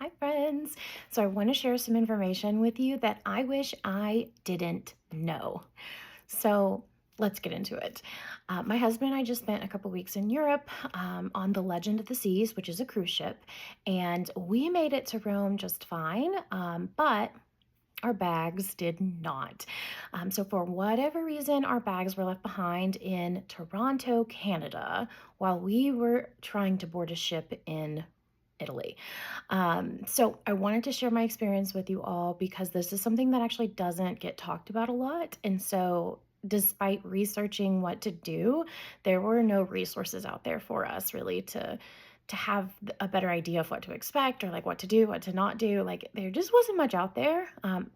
Hi, friends. So, I want to share some information with you that I wish I didn't know. So, let's get into it. My husband and I just spent a couple weeks in Europe on the Legend of the Seas, which is a cruise ship, and we made it to Rome just fine, but our bags did not. So, for whatever reason, our bags were left behind in Toronto, Canada, while we were trying to board a ship in Italy. So I wanted to share my experience with you all because this is something that actually doesn't get talked about a lot. And so, despite researching what to do, there were no resources out there for us really to have a better idea of what to expect or like what to do, what to not do. Like there just wasn't much out there.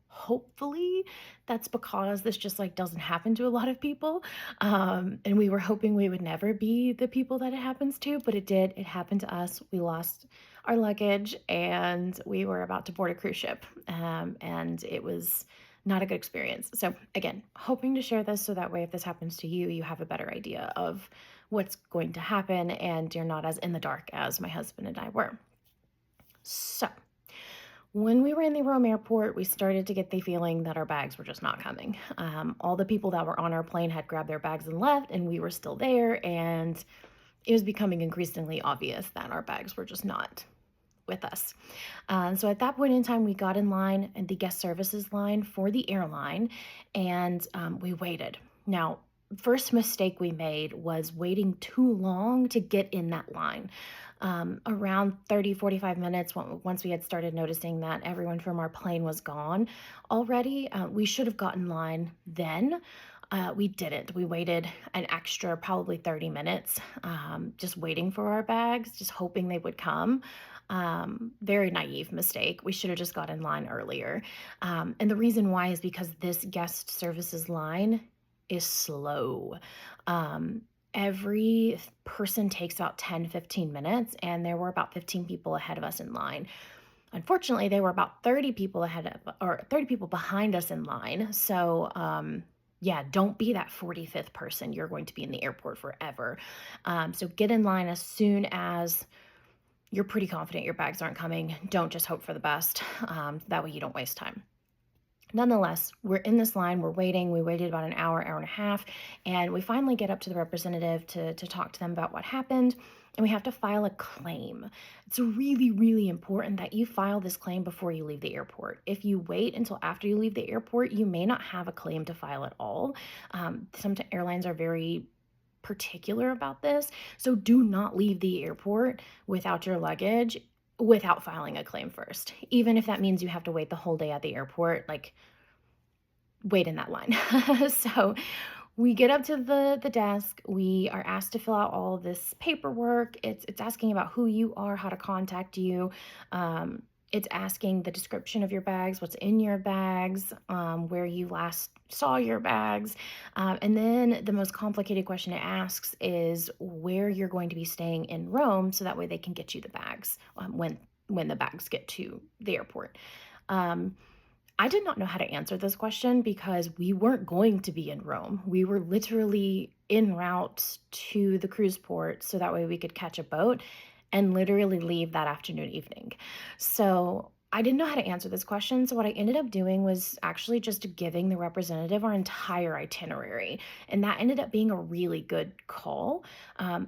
Hopefully, that's because this just like doesn't happen to a lot of people. And we were hoping we would never be the people that it happens to, but it did. It happened to us. We lost our luggage and we were about to board a cruise ship. And it was not a good experience. So, again, hoping to share this so that way if this happens to you, you have a better idea of what's going to happen and you're not as in the dark as my husband and I were. So, when we were in the Rome airport, we started to get the feeling that our bags were just not coming. All the people that were on our plane had grabbed their bags and left, and we were still there. And it was becoming increasingly obvious that our bags were just not with us. So at that point in time, we got in line and the guest services line for the airline, and we waited. Now, first mistake we made was waiting too long to get in that line. Around 30, 45 minutes, once we had started noticing that everyone from our plane was gone already, we should have gotten in line then. We didn't. We waited an extra probably 30 minutes, just waiting for our bags, just hoping they would come. Very naive mistake. We should have just got in line earlier. And the reason why is because this guest services line is slow. Um, every person takes about 10, 15 minutes, and there were about 15 people ahead of us in line. Unfortunately, there were about 30 people ahead of, or 30 people behind us in line. So, yeah, don't be that 45th person. You're going to be in the airport forever. So get in line as soon as you're pretty confident your bags aren't coming. Don't just hope for the best. That way you don't waste time. Nonetheless, we're in this line, we're waiting. We waited about an hour, hour and a half, and we finally get up to the representative to talk to them about what happened. And we have to file a claim. It's really, really important that you file this claim before you leave the airport. If you wait until after you leave the airport, you may not have a claim to file at all. Some airlines are very particular about this. So do not leave the airport without your luggage without filing a claim first. Even if that means you have to wait the whole day at the airport, like wait in that line. So we get up to the desk. We are asked to fill out all of this paperwork. It's asking about who you are, how to contact you. It's asking the description of your bags, what's in your bags, where you last saw your bags. And then the most complicated question it asks is where you're going to be staying in Rome, so that way they can get you the bags when the bags get to the airport. Um, I did not know how to answer this question because we weren't going to be in Rome. We were literally en route to the cruise port so that way we could catch a boat and literally leave that afternoon, evening. So I didn't know how to answer this question. So what I ended up doing was actually just giving the representative our entire itinerary. And that ended up being a really good call.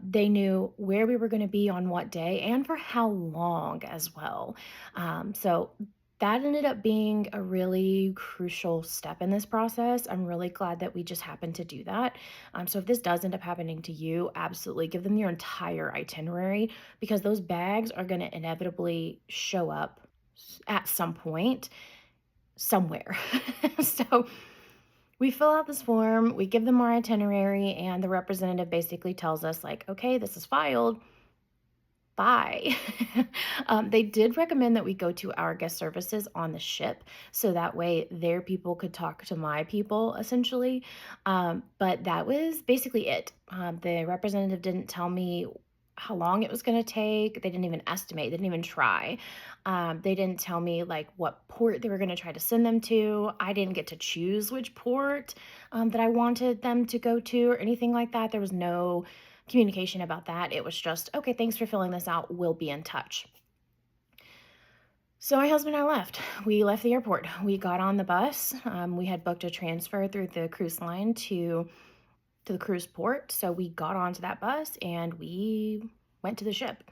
They knew where we were going to be on what day and for how long as well. So that ended up being a really crucial step in this process. I'm really glad that we just happened to do that. So if this does end up happening to you, absolutely give them your entire itinerary because those bags are going to inevitably show up at some point somewhere. So we fill out this form, we give them our itinerary, and the representative basically tells us, like, okay, this is filed. Bye. They did recommend that we go to our guest services on the ship so that way their people could talk to my people essentially. But that was basically it. The representative didn't tell me how long it was going to take. They didn't even estimate, they didn't even try. They didn't tell me like what port they were going to try to send them to. I didn't get to choose which port that I wanted them to go to or anything like that. There was no communication about that. It was just, okay, thanks for filling this out. We'll be in touch. So my husband and I left. We left the airport. We got on the bus. We had booked a transfer through the cruise line to the cruise port. So we got onto that bus and we went to the ship.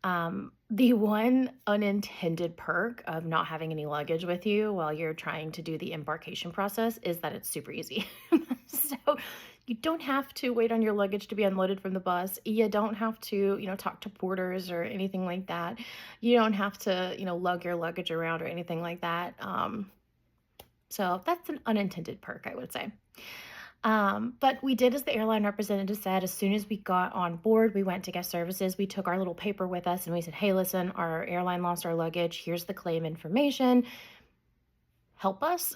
The one unintended perk of not having any luggage with you while you're trying to do the embarkation process is that it's super easy. So you don't have to wait on your luggage to be unloaded from the bus. You don't have to, talk to porters or anything like that. You don't have to, lug your luggage around or anything like that. So that's an unintended perk, I would say. But we did as the airline representative said. As soon as we got on board, we went to guest services. We took our little paper with us and we said, hey, listen, our airline lost our luggage. Here's the claim information. Help us.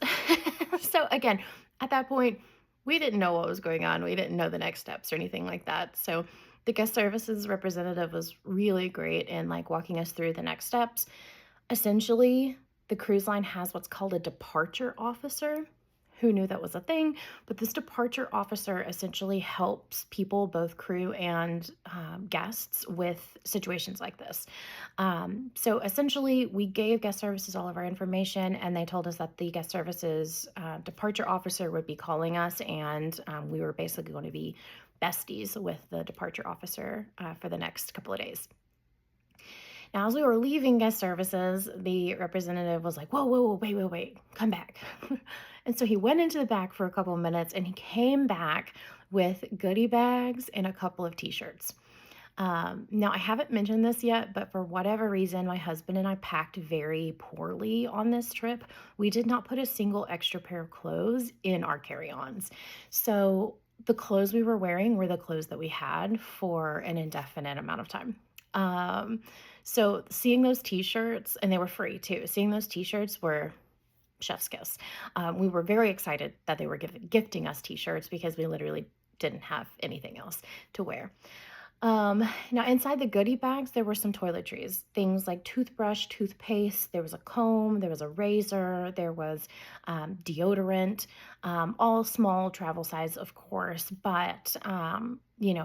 So again, at that point, we didn't know what was going on. We didn't know the next steps or anything like that. So the guest services representative was really great in like walking us through the next steps. Essentially, the cruise line has what's called a departure officer. Who knew that was a thing? But this departure officer essentially helps people, both crew and guests, with situations like this. So essentially, we gave guest services all of our information, and they told us that the guest services departure officer would be calling us, and we were basically going to be besties with the departure officer for the next couple of days. Now, as we were leaving guest services, the representative was like, whoa, whoa, whoa, wait, come back. And so he went into the back for a couple of minutes and he came back with goodie bags and a couple of t-shirts. Now, I haven't mentioned this yet, but for whatever reason, my husband and I packed very poorly on this trip. We did not put a single extra pair of clothes in our carry-ons. So the clothes we were wearing were the clothes that we had for an indefinite amount of time. So seeing those t-shirts, and they were free too, seeing those t-shirts were chef's kiss. We were very excited that they were gifting us t-shirts because we literally didn't have anything else to wear. Now inside the goodie bags, there were some toiletries, things like toothbrush, toothpaste, there was a comb, there was a razor, there was deodorant, all small travel size, of course, but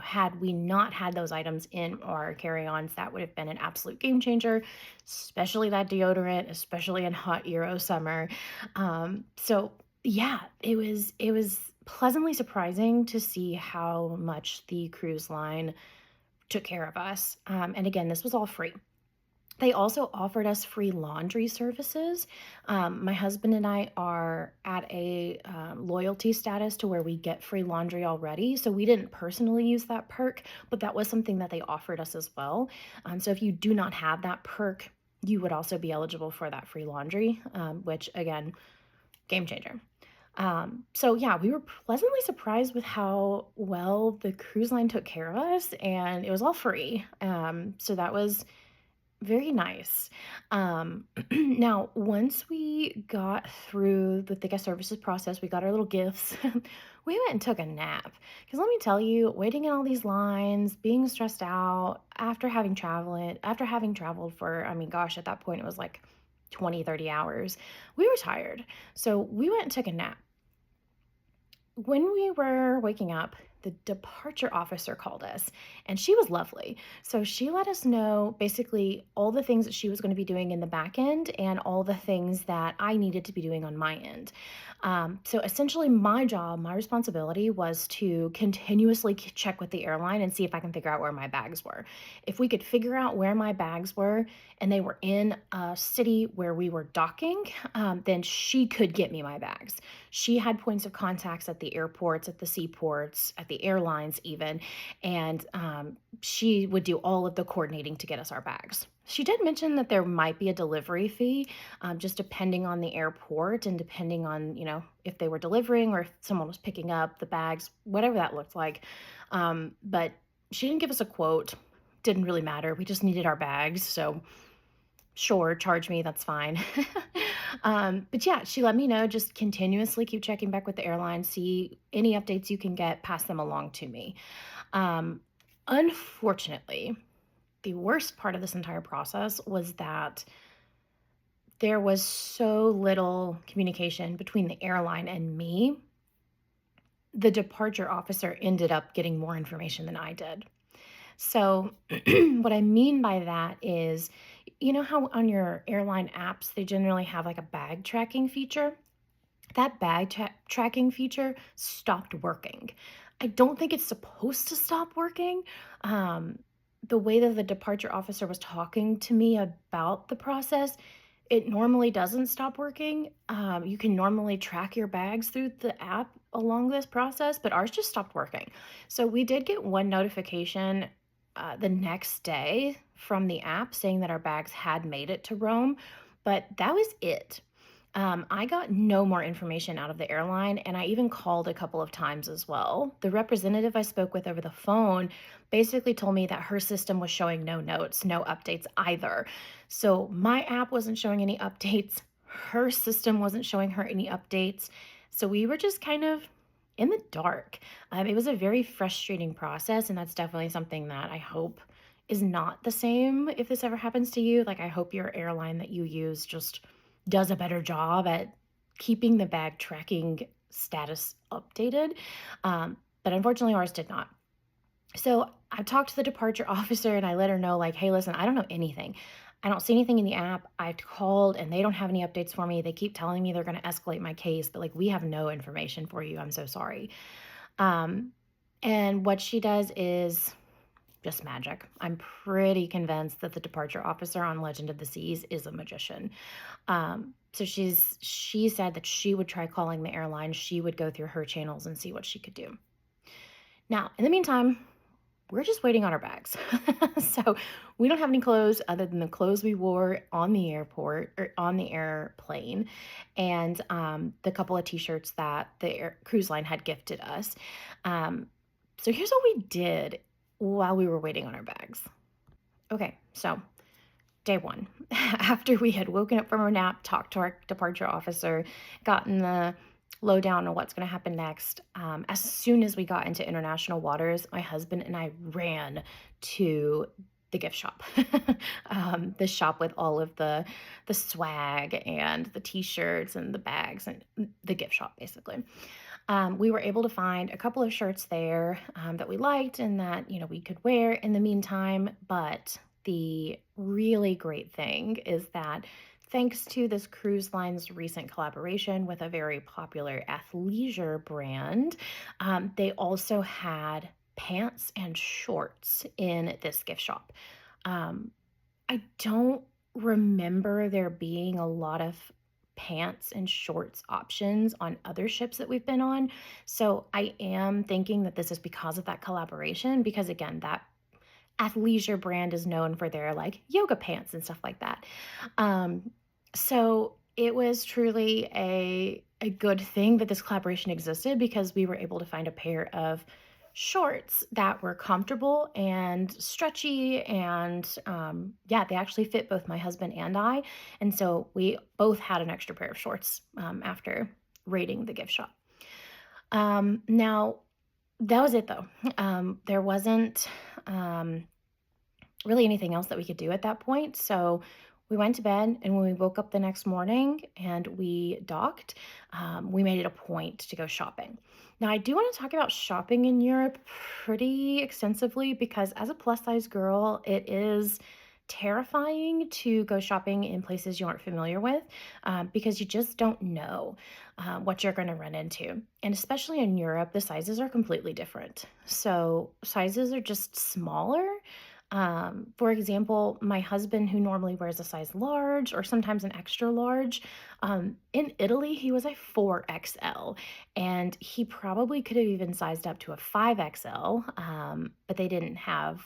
had we not had those items in our carry-ons, that would have been an absolute game changer, especially that deodorant, especially in hot Euro summer. So yeah, it was pleasantly surprising to see how much the cruise line took care of us. And again, this was all free. They also offered us free laundry services. My husband and I are at a loyalty status to where we get free laundry already. So we didn't personally use that perk, but that was something that they offered us as well. So if you do not have that perk, you would also be eligible for that free laundry, which again, game changer. So yeah, we were pleasantly surprised with how well the cruise line took care of us, and it was all free. So that was very nice. Now, once we got through with the guest services process, we got our little gifts. We went and took a nap. Because let me tell you, waiting in all these lines, being stressed out after having traveled for, I mean, gosh, at that point it was like 20, 30 hours. We were tired. So we went and took a nap. When we were waking up, the departure officer called us and she was lovely. So she let us know basically all the things that she was going to be doing in the back end and all the things that I needed to be doing on my end. So essentially my job, my responsibility was to continuously check with the airline and see if I can figure out where my bags were. If we could figure out where my bags were and they were in a city where we were docking, then she could get me my bags. She had points of contacts at the airports, at the seaports, at the airlines even, and she would do all of the coordinating to get us our bags. She did mention that there might be a delivery fee, just depending on the airport and depending on, if they were delivering or if someone was picking up the bags, whatever that looked like. But she didn't give us a quote. Didn't really matter. We just needed our bags. So sure, charge me, that's fine. But yeah, she let me know, just continuously keep checking back with the airline, see any updates you can get, pass them along to me. Unfortunately, the worst part of this entire process was that there was so little communication between the airline and me. The departure officer ended up getting more information than I did. So what I mean by that is, You know how on your airline apps, they generally have like a bag tracking feature? That tracking feature stopped working. I don't think it's supposed to stop working. Um, the way that the departure officer was talking to me about the process, it normally doesn't stop working. You can normally track your bags through the app along this process, but ours just stopped working. So we did get one notification the next day from the app saying that our bags had made it to Rome, but that was it. I got no more information out of the airline, and I even called a couple of times as well. The representative I spoke with over the phone basically told me that her system was showing no notes, no updates either. So my app wasn't showing any updates. Her system wasn't showing her any updates. So we were just kind of in the dark. It was a very frustrating process, and that's definitely something that I hope is not the same if this ever happens to you. Like, I hope your airline that you use just does a better job at keeping the bag tracking status updated. But unfortunately, ours did not. So I talked to the departure officer and I let her know, like, hey, listen, I don't know anything. I don't see anything in the app. I called and they don't have any updates for me. They keep telling me they're going to escalate my case, but like, we have no information for you. I'm so sorry. Um, and what she does is just magic. I'm pretty convinced that the departure officer on Legend of the Seas is a magician. So she said that she would try calling the airline. She would go through her channels and see what she could do. Now, in the meantime, we're just waiting on our bags. So we don't have any clothes other than the clothes we wore on the airport or on the airplane, and the couple of t-shirts that the cruise line had gifted us. Um, so here's what we did while we were waiting on our bags. Okay, so day one, after we had woken up from our nap, talked to our departure officer, gotten the lowdown on what's going to happen next, as soon as we got into international waters, my husband and I ran to the gift shop, the shop with all of the swag and the t-shirts and the bags and the gift shop, basically. We were able to find a couple of shirts there that we liked and that, we could wear in the meantime. But the really great thing is that thanks to this cruise line's recent collaboration with a very popular athleisure brand, they also had pants and shorts in this gift shop. Um, I don't remember there being a lot of pants and shorts options on other ships that we've been on. So I am thinking that this is because of that collaboration, because again, that athleisure brand is known for their like yoga pants and stuff like that. Um, so it was truly a good thing that this collaboration existed because we were able to find a pair of shorts that were comfortable and stretchy and yeah, they actually fit both my husband and I. And so we both had an extra pair of shorts after raiding the gift shop. Now that was it though. There wasn't really anything else that we could do at that point. So we went to bed, and when we woke up the next morning and we docked, we made it a point to go shopping. Now, I do want to talk about shopping in Europe pretty extensively because as a plus size girl, it is terrifying to go shopping in places you aren't familiar with because you just don't know what you're going to run into. And especially in Europe, the sizes are completely different. So sizes are just smaller. For example, my husband, who normally wears a size large or sometimes an extra large, in Italy, he was a 4XL, and he probably could have even sized up to a 5XL, but they didn't have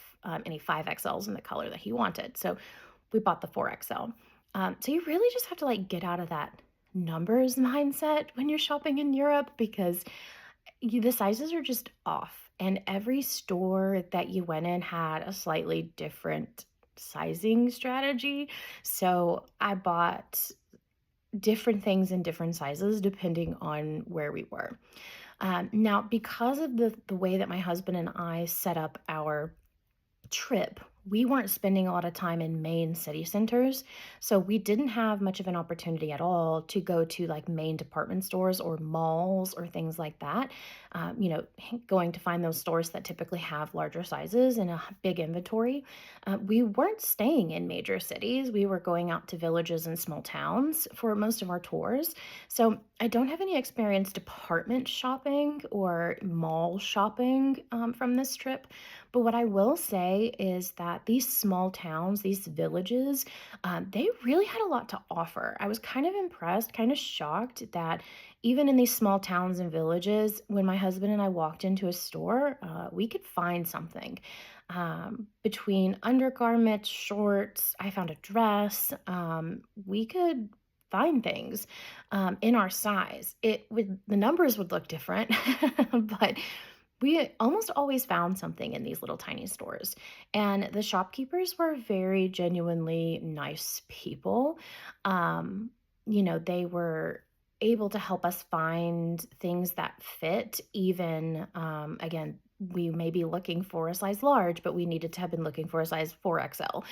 any 5XLs in the color that he wanted. So we bought the 4XL. So you really just have to like get out of that numbers mindset when you're shopping in Europe because the sizes are just off, and every store that you went in had a slightly different sizing strategy. So I bought different things in different sizes depending on where we were. Now, because of the way that my husband and I set up our trip, we weren't spending a lot of time in main city centers. So we didn't have much of an opportunity at all to go to like main department stores or malls or things like that. Going to find those stores that typically have larger sizes and a big inventory. We weren't staying in major cities. We were going out to villages and small towns for most of our tours. So I don't have any experience department shopping or mall shopping from this trip. But what I will say is that these small towns, these villages, they really had a lot to offer. I was kind of impressed, kind of shocked that even in these small towns and villages, when my husband and I walked into a store, we could find something. Between undergarments, shorts, I found a dress. We could find things in our size. The numbers would look different, but we almost always found something in these little tiny stores. And the shopkeepers were very genuinely nice people. Um, they were able to help us find things that fit, even, again, we may be looking for a size large, but we needed to have been looking for a size 4XL.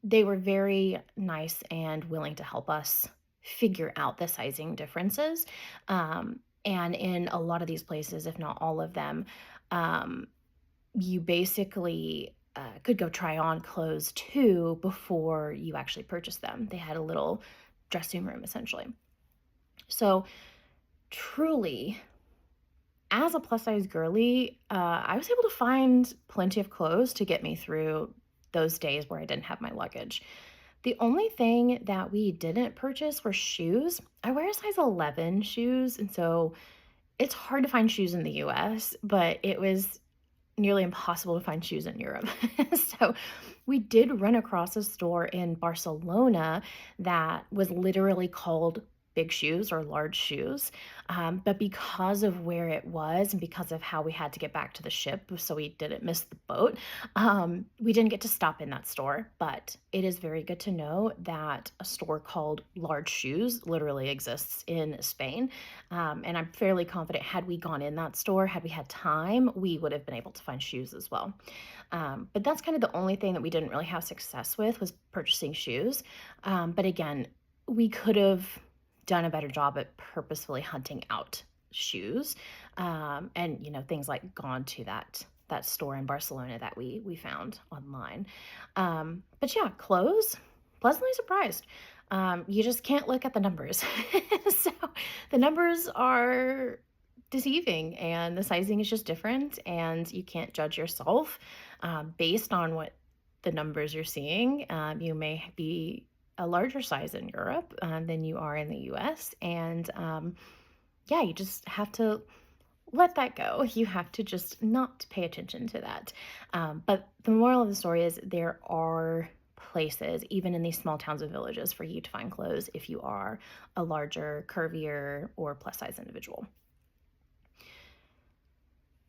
They were very nice and willing to help us figure out the sizing differences. And in a lot of these places, if not all of them, um, you basically could go try on clothes too before you actually purchase them. They had a little dressing room essentially. So, truly, as a plus size girly, I was able to find plenty of clothes to get me through those days where I didn't have my luggage. The only thing that we didn't purchase were shoes. I wear a size 11 shoes, and so it's hard to find shoes in the US, but it was nearly impossible to find shoes in Europe. So we did run across a store in Barcelona that was literally called big shoes or large shoes. But because of where it was and because of how we had to get back to the ship, so we didn't miss the boat, we didn't get to stop in that store. But it is very good to know that a store called Large Shoes literally exists in Spain. And I'm fairly confident had we gone in that store, had we had time, we would have been able to find shoes as well. But that's kind of the only thing that we didn't really have success with was purchasing shoes. But again, we could have done a better job at purposefully hunting out shoes, and things like gone to that store in Barcelona that we found online. But yeah, clothes, pleasantly surprised. You just can't look at the numbers. So the numbers are deceiving and the sizing is just different, and you can't judge yourself based on what the numbers you're seeing. You may be a larger size in Europe than you are in the US. And yeah, you just have to let that go. You have to just not pay attention to that. But the moral of the story is there are places, even in these small towns and villages, for you to find clothes if you are a larger, curvier, or plus size individual.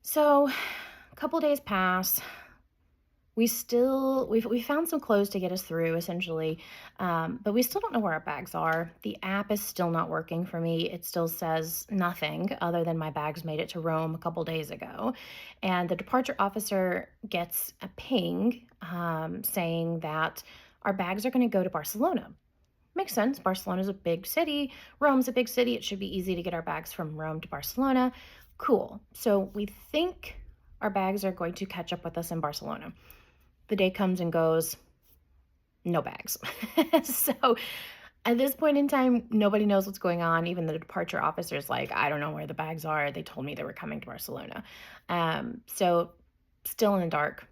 So a couple days pass. We found some clothes to get us through essentially, but we still don't know where our bags are. The app is still not working for me. It still says nothing other than my bags made it to Rome a couple days ago. And the departure officer gets a ping saying that our bags are going to go to Barcelona. Makes sense. Barcelona's a big city. Rome's a big city. It should be easy to get our bags from Rome to Barcelona. Cool. So we think our bags are going to catch up with us in Barcelona. The day comes and goes, no bags. So at this point in time, nobody knows what's going on. Even the departure officer's like, I don't know where the bags are. They told me they were coming to Barcelona. So still in the dark.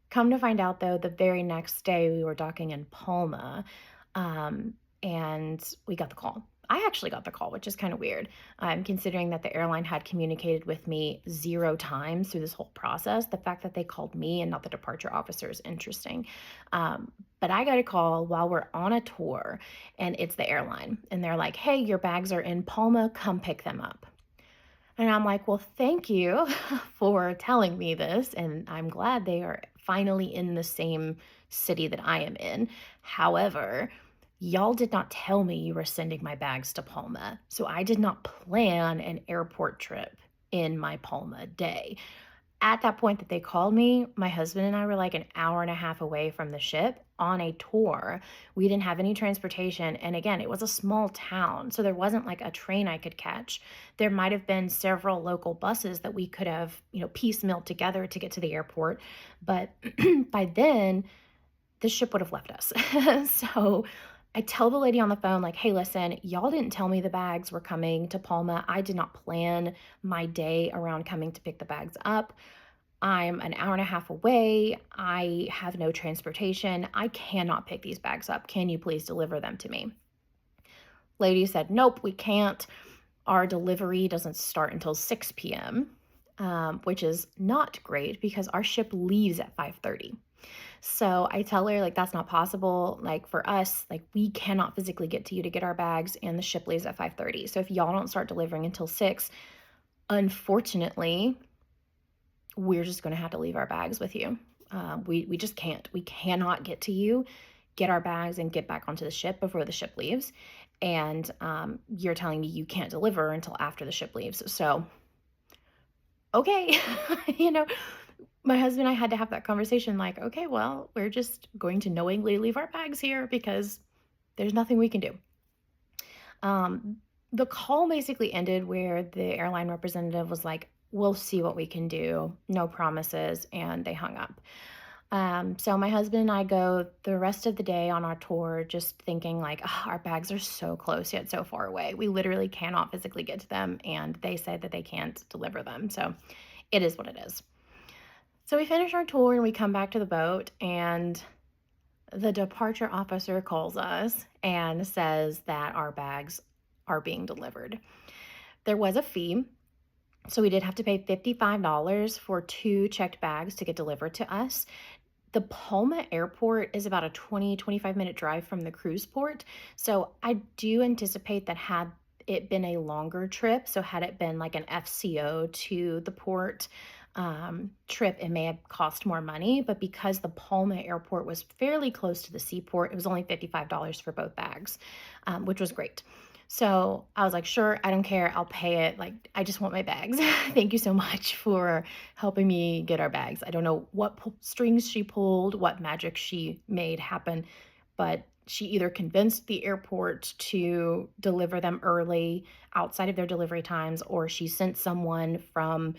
Come to find out, though, the very next day we were docking in Palma, and we got the call. I actually got the call, which is kind of weird, considering that the airline had communicated with me 0 times through this whole process. The fact that they called me and not the departure officer is interesting. But I got a call while we're on a tour, and it's the airline. And they're like, hey, your bags are in Palma. Come pick them up. And I'm like, well, thank you for telling me this. And I'm glad they are finally in the same city that I am in. However, y'all did not tell me you were sending my bags to Palma. So I did not plan an airport trip in my Palma day. At that point that they called me, my husband and I were like an hour and a half away from the ship on a tour. We didn't have any transportation. And again, it was a small town. So there wasn't like a train I could catch. There might have been several local buses that we could have, piecemealed together to get to the airport. But by then, the ship would have left us. So I tell the lady on the phone, like, hey, listen, y'all didn't tell me the bags were coming to Palma. I did not plan my day around coming to pick the bags up. I'm an hour and a half away. I have no transportation. I cannot pick these bags up. Can you please deliver them to me? Lady said, nope, we can't. Our delivery doesn't start until 6 p.m., which is not great because our ship leaves at 5:30. So I tell her, like, that's not possible. Like, for us, like, we cannot physically get to you to get our bags, and the ship leaves at 5:30. So if y'all don't start delivering until 6, unfortunately, we're just going to have to leave our bags with you. We just can't. We cannot get to you, get our bags, and get back onto the ship before the ship leaves. And you're telling me you can't deliver until after the ship leaves. So, okay, you know, my husband and I had to have that conversation like, okay, well, we're just going to knowingly leave our bags here because there's nothing we can do. The call basically ended where the airline representative was like, we'll see what we can do, no promises, and they hung up. So my husband and I go the rest of the day on our tour just thinking like, oh, our bags are so close yet so far away. We literally cannot physically get to them, and they said that they can't deliver them. So it is what it is. So we finish our tour and we come back to the boat, and the departure officer calls us and says that our bags are being delivered. There was a fee, so we did have to pay $55 for 2 checked bags to get delivered to us. The Palma airport is about a 25-minute drive from the cruise port. So I do anticipate that had it been a longer trip, so had it been like an FCO to the port trip, it may have cost more money. But because the Palma airport was fairly close to the seaport, it was only $55 for both bags, which was great. So I was like, sure, I don't care. I'll pay it. Like, I just want my bags. Thank you so much for helping me get our bags. I don't know what strings she pulled, what magic she made happen, but she either convinced the airport to deliver them early outside of their delivery times, or she sent someone from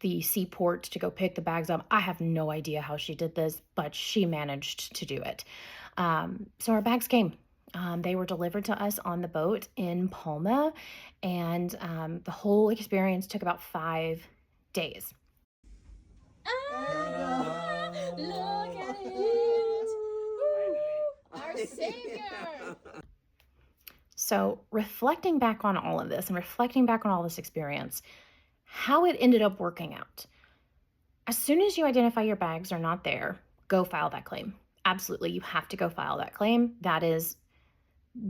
the seaport to go pick the bags up. I have no idea how she did this, but she managed to do it. So our bags came. They were delivered to us on the boat in Palma, and the whole experience took about 5 days. Ah, look at it! Woo! Our savior! So reflecting back on all of this and reflecting back on all this experience, how it ended up working out. As soon as you identify your bags are not there, go file that claim. Absolutely, you have to go file that claim. That is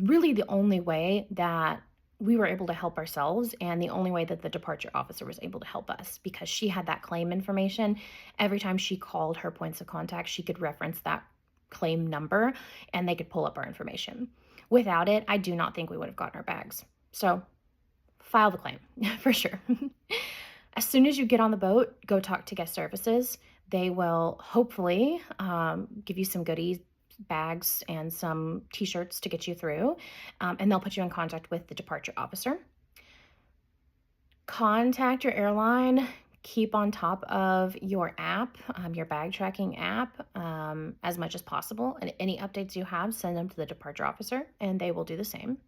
really the only way that we were able to help ourselves, and the only way that the departure officer was able to help us, because she had that claim information. Every time she called her points of contact, she could reference that claim number and they could pull up our information. Without it, I do not think we would have gotten our bags. So file the claim for sure. As soon as you get on the boat, go talk to guest services. They will hopefully give you some goodies, bags, and some t-shirts to get you through, and they'll put you in contact with the departure officer. Contact your airline. Keep on top of your app, your bag tracking app, as much as possible. And any updates you have, send them to the departure officer, and they will do the same.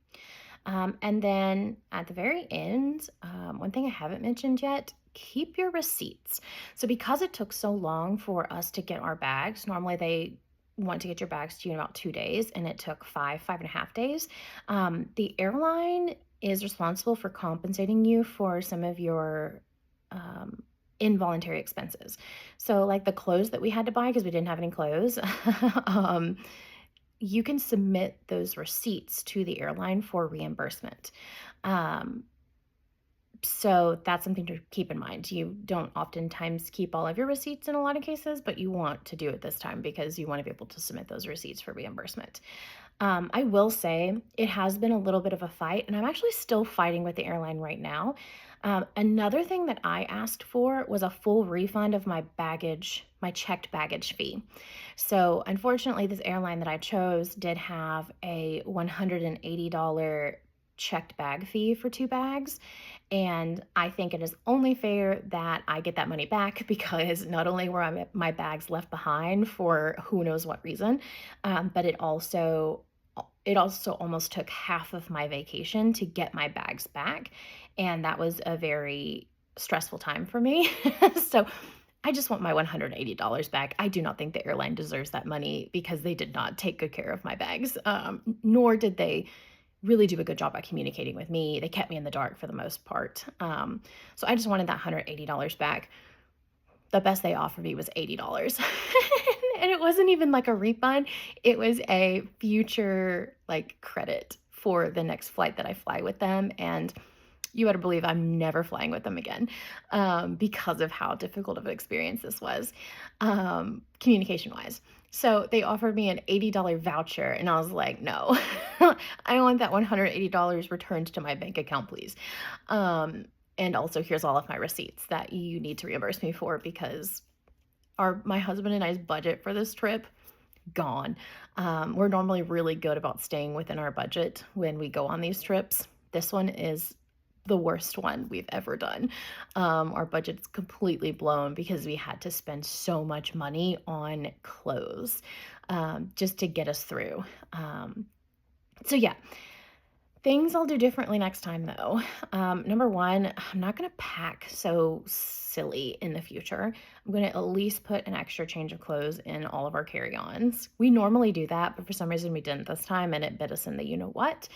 And then at the very end, one thing I haven't mentioned yet, keep your receipts. So because it took so long for us to get our bags, normally they want to get your bags to you in about 2 days, and it took 5.5 days. The airline is responsible for compensating you for some of your involuntary expenses. So like the clothes that we had to buy because we didn't have any clothes, you can submit those receipts to the airline for reimbursement. So that's something to keep in mind. You don't oftentimes keep all of your receipts in a lot of cases, but you want to do it this time because you want to be able to submit those receipts for reimbursement. I will say it has been a little bit of a fight, and I'm actually still fighting with the airline right now. Another thing that I asked for was a full refund of my baggage, my checked baggage fee. So, unfortunately, this airline that I chose did have a $180 checked bag fee for 2 bags. And I think it is only fair that I get that money back because not only were my bags left behind for who knows what reason, but it also almost took half of my vacation to get my bags back, and that was a very stressful time for me. So I just want my $180 back. I do not think the airline deserves that money because they did not take good care of my bags, nor did they really do a good job at communicating with me. They kept me in the dark for the most part. So I just wanted that $180 back. The best they offered me was $80. And it wasn't even like a refund. It was a future like credit for the next flight that I fly with them. And you better believe I'm never flying with them again, because of how difficult of an experience this was, communication wise. So they offered me an $80 voucher, and I was like, no, I want that $180 returned to my bank account, please. And also, here's all of my receipts that you need to reimburse me for because my husband and I's budget for this trip gone. We're normally really good about staying within our budget when we go on these trips. This one is the worst one we've ever done. Our budget's completely blown because we had to spend so much money on clothes, just to get us through. So yeah, things I'll do differently next time, though. Number one, I'm not going to pack so silly in the future. I'm going to at least put an extra change of clothes in all of our carry-ons. We normally do that, but for some reason we didn't this time, and it bit us in the you-know-what.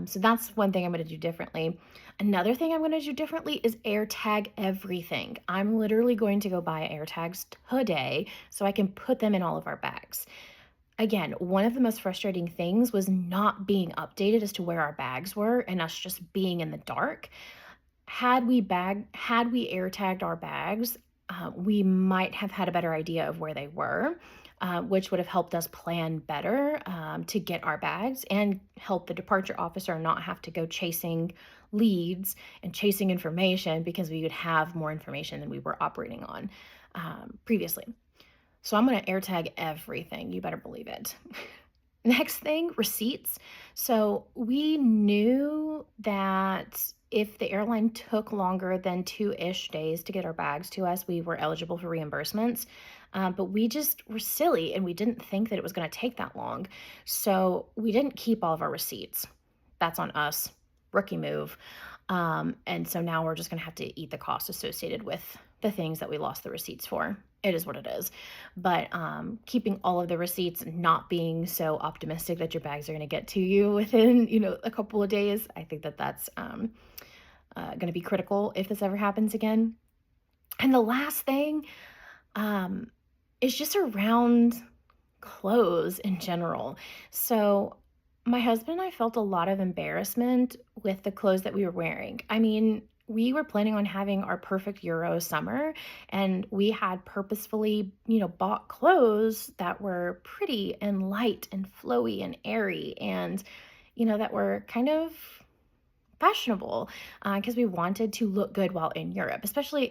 So that's one thing I'm going to do differently. Another thing I'm going to do differently is air tag everything. I'm literally going to go buy air tags today so I can put them in all of our bags. Again, one of the most frustrating things was not being updated as to where our bags were and us just being in the dark. Had we air tagged our bags, we might have had a better idea of where they were, which would have helped us plan better, to get our bags and help the departure officer not have to go chasing leads and chasing information because we would have more information than we were operating on, previously. So I'm going to air tag everything. You better believe it. Next thing, receipts. So we knew that if the airline took longer than 2-ish days to get our bags to us, we were eligible for reimbursements. But we just were silly and we didn't think that it was going to take that long. So we didn't keep all of our receipts. That's on us. Rookie move. And so now we're just going to have to eat the cost associated with the things that we lost the receipts for. It is what it is. But keeping all of the receipts, not being so optimistic that your bags are going to get to you within, a couple of days, I think that that's going to be critical if this ever happens again. And the last thing is just around clothes in general. So my husband and I felt a lot of embarrassment with the clothes that we were wearing. I mean, we were planning on having our perfect Euro summer, and we had purposefully, bought clothes that were pretty and light and flowy and airy and, that were kind of fashionable, because we wanted to look good while in Europe, especially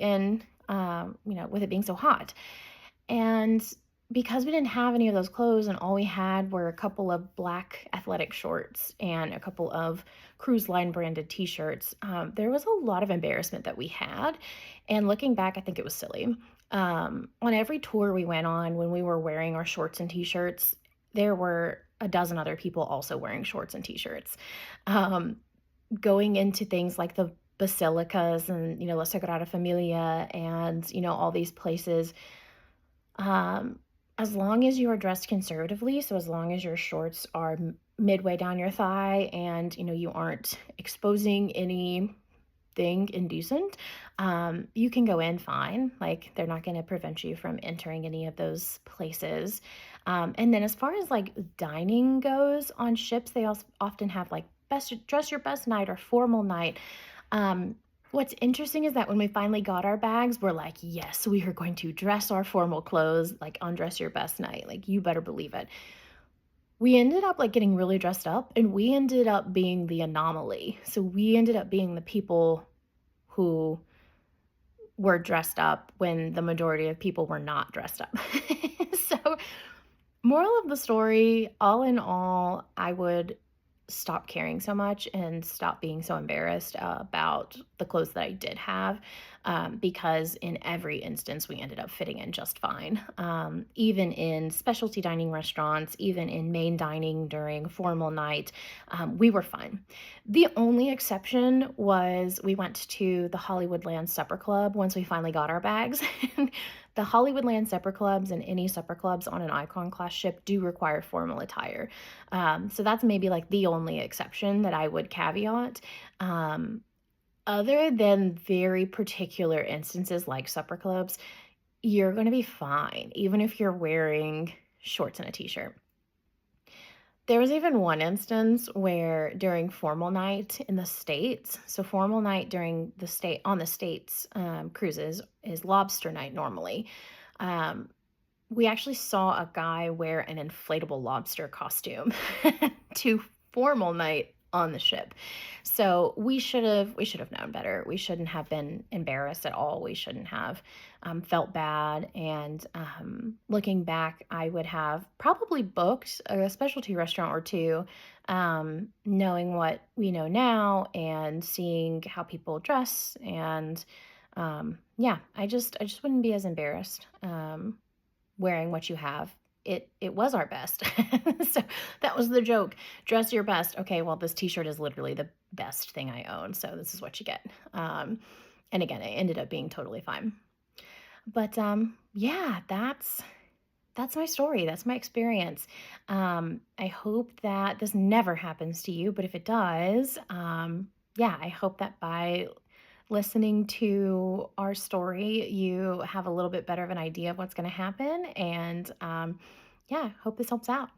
with it being so hot. And because we didn't have any of those clothes and all we had were a couple of black athletic shorts and a couple of cruise line branded t-shirts, there was a lot of embarrassment that we had. And looking back, I think it was silly. On every tour we went on, when we were wearing our shorts and t-shirts, there were a dozen other people also wearing shorts and t-shirts. Going into things like the basilicas and, La Sagrada Familia and, all these places, as long as you are dressed conservatively, so as long as your shorts are midway down your thigh and, you aren't exposing anything indecent, you can go in fine. Like, they're not going to prevent you from entering any of those places. And then as far as like dining goes on ships, they also often have like dress your best night or formal night. What's interesting is that when we finally got our bags, we're like, yes, we are going to dress our formal clothes, like undress your best night. Like, you better believe it. We ended up like getting really dressed up, and we ended up being the anomaly. So we ended up being the people who were dressed up when the majority of people were not dressed up. So, moral of the story, all in all, I would stop caring so much and stop being so embarrassed about the clothes that I did have, because in every instance we ended up fitting in just fine. Even in specialty dining restaurants, even in main dining during formal night, we were fine. The only exception was we went to the Hollywoodland Supper Club once we finally got our bags. The Hollywoodland Supper Clubs and any supper clubs on an Icon class ship do require formal attire. So that's maybe like the only exception that I would caveat. Um, Other than very particular instances like supper clubs, you're going to be fine, even if you're wearing shorts and a t shirt. There was even one instance where during formal night in the States, so formal night during the state on the States cruises is lobster night normally. Um, we actually saw a guy wear an inflatable lobster costume to formal night on the ship. So we should have known better. We shouldn't have been embarrassed at all. We shouldn't have felt bad. And looking back, I would have probably booked a specialty restaurant or two, knowing what we know now and seeing how people dress. And yeah, I just wouldn't be as embarrassed. Wearing what you have. It was our best. So that was the joke. Dress your best. Okay, well, this t-shirt is literally the best thing I own, so this is what you get. And again, it ended up being totally fine. But yeah, that's my story. That's my experience. I hope that this never happens to you, but if it does, yeah, I hope that by listening to our story, you have a little bit better of an idea of what's going to happen. And yeah, hope this helps out.